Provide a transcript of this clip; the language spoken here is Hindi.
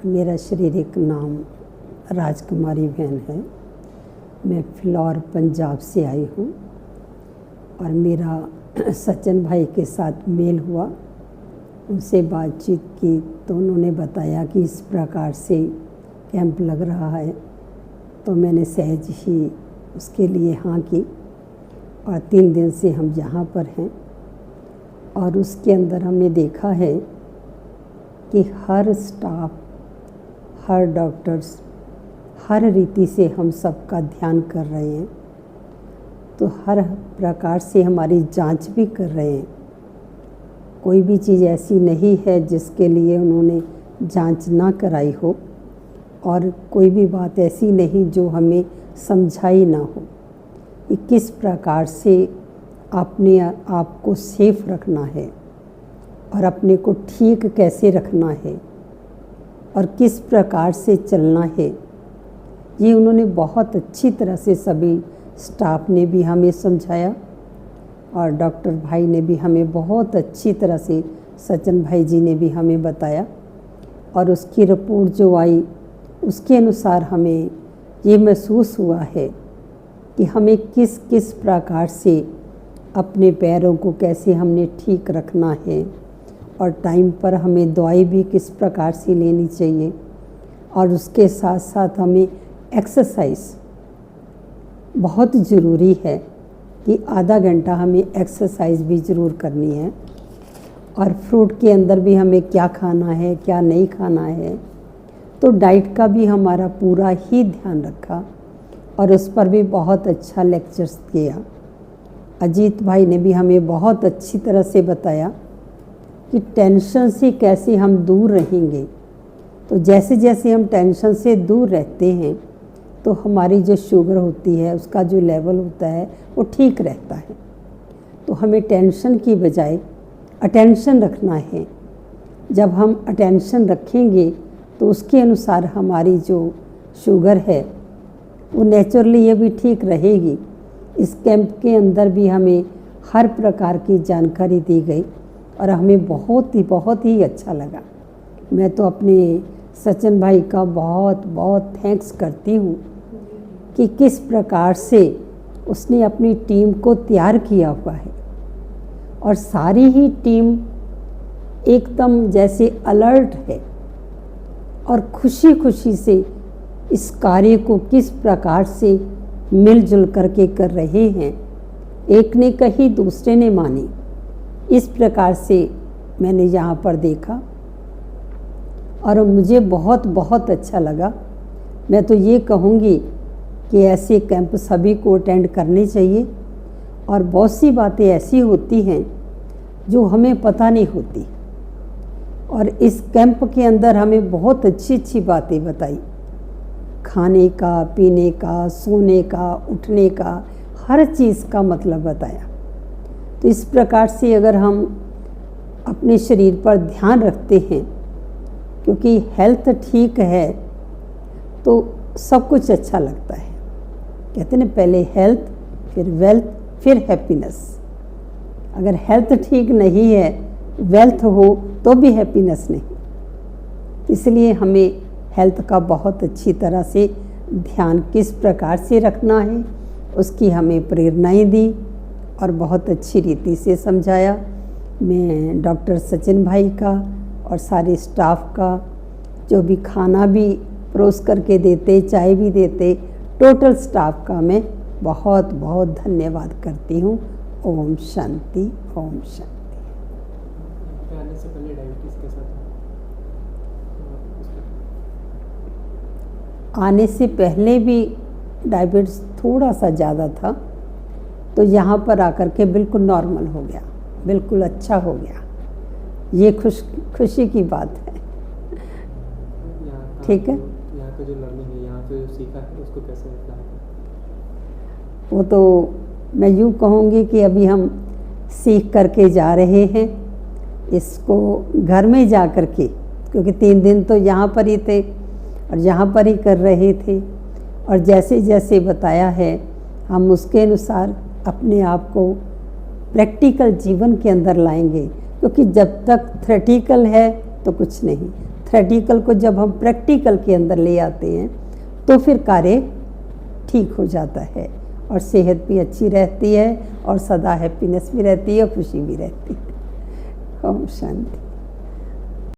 मेरा शारीरिक नाम राजकुमारी बहन है। मैं फिलौर पंजाब से आई हूँ और मेरा सचिन भाई के साथ मेल हुआ। उनसे बातचीत की तो उन्होंने बताया कि इस प्रकार से कैंप लग रहा है, तो मैंने सहज ही उसके लिए हाँ की और 3 दिन से हम यहाँ पर हैं। और उसके अंदर हमने देखा है कि हर स्टाफ, हर डॉक्टर्स, हर रीति से हम सबका ध्यान कर रहे हैं, तो हर प्रकार से हमारी जांच भी कर रहे हैं। कोई भी चीज़ ऐसी नहीं है जिसके लिए उन्होंने जांच ना कराई हो, और कोई भी बात ऐसी नहीं जो हमें समझाई ना हो कि किस प्रकार से अपने आप को सेफ रखना है और अपने को ठीक कैसे रखना है और किस प्रकार से चलना है। ये उन्होंने बहुत अच्छी तरह से सभी स्टाफ ने भी हमें समझाया और डॉक्टर भाई ने भी हमें बहुत अच्छी तरह से, सचिन भाई जी ने भी हमें बताया। और उसकी रिपोर्ट जो आई उसके अनुसार हमें ये महसूस हुआ है कि हमें किस किस प्रकार से अपने पैरों को कैसे हमने ठीक रखना है और टाइम पर हमें दवाई भी किस प्रकार से लेनी चाहिए, और उसके साथ साथ हमें एक्सरसाइज बहुत ज़रूरी है कि आधा घंटा हमें एक्सरसाइज भी ज़रूर करनी है। और फ्रूट के अंदर भी हमें क्या खाना है क्या नहीं खाना है, तो डाइट का भी हमारा पूरा ही ध्यान रखा और उस पर भी बहुत अच्छा लेक्चर्स किया। अजीत भाई ने भी हमें बहुत अच्छी तरह से बताया कि टेंशन से कैसे हम दूर रहेंगे। तो जैसे जैसे हम टेंशन से दूर रहते हैं तो हमारी जो शुगर होती है उसका जो लेवल होता है वो ठीक रहता है। तो हमें टेंशन की बजाय अटेंशन रखना है। जब हम अटेंशन रखेंगे तो उसके अनुसार हमारी जो शुगर है वो नेचुरली ये भी ठीक रहेगी। इस कैंप के अंदर भी हमें हर प्रकार की जानकारी दी गई और हमें बहुत ही अच्छा लगा। मैं तो अपने सचिन भाई का बहुत बहुत थैंक्स करती हूँ कि किस प्रकार से उसने अपनी टीम को तैयार किया हुआ है और सारी ही टीम एकदम जैसे अलर्ट है और खुशी खुशी से इस कार्य को किस प्रकार से मिलजुल करके कर रहे हैं। एक ने कही दूसरे ने मानी, इस प्रकार से मैंने यहाँ पर देखा और मुझे बहुत अच्छा लगा। मैं तो ये कहूँगी कि ऐसे कैंप सभी को अटेंड करने चाहिए। और बहुत सी बातें ऐसी होती हैं जो हमें पता नहीं होती, और इस कैंप के अंदर हमें बहुत अच्छी बातें बताई। खाने का, पीने का, सोने का, उठने का, हर चीज़ का मतलब बताया। तो इस प्रकार से अगर हम अपने शरीर पर ध्यान रखते हैं, क्योंकि हेल्थ ठीक है तो सब कुछ अच्छा लगता है। कहते हैं ना, पहले हेल्थ, फिर वेल्थ, फिर हैप्पीनेस। अगर हेल्थ ठीक नहीं है, वेल्थ हो तो भी हैप्पीनेस नहीं। इसलिए हमें हेल्थ का बहुत अच्छी तरह से ध्यान किस प्रकार से रखना है उसकी हमें प्रेरणाएं दी और बहुत अच्छी रीति से समझाया। मैं डॉक्टर सचिन भाई का और सारे स्टाफ का, जो भी खाना भी परोस करके देते, चाय भी देते, टोटल स्टाफ का मैं बहुत धन्यवाद करती हूँ। ओम शांति, ओम शांति। आने से पहले डायबिटीज़ के साथ आने से पहले भी डायबिटीज़ थोड़ा सा ज़्यादा था, तो यहाँ पर आकर के बिल्कुल नॉर्मल हो गया, बिल्कुल अच्छा हो गया। ये खुशी की बात है। ठीक है, यहाँ का जो लर्निंग है, यहाँ पे जो सीखा है उसको कैसे अप्लाई करें? वो तो मैं यूँ कहूँगी कि अभी हम सीख करके जा रहे हैं इसको घर में जा कर के, क्योंकि 3 दिन तो यहाँ पर ही थे और यहाँ पर ही कर रहे थे। और जैसे जैसे बताया है हम उसके अनुसार अपने आप को प्रैक्टिकल जीवन के अंदर लाएंगे, क्योंकि जब तक थ्योरेटिकल है तो कुछ नहीं, थ्योरेटिकल को जब हम प्रैक्टिकल के अंदर ले आते हैं तो फिर कार्य ठीक हो जाता है और सेहत भी अच्छी रहती है और सदा हैप्पीनेस भी रहती है, खुशी भी रहती है। ओम शांति।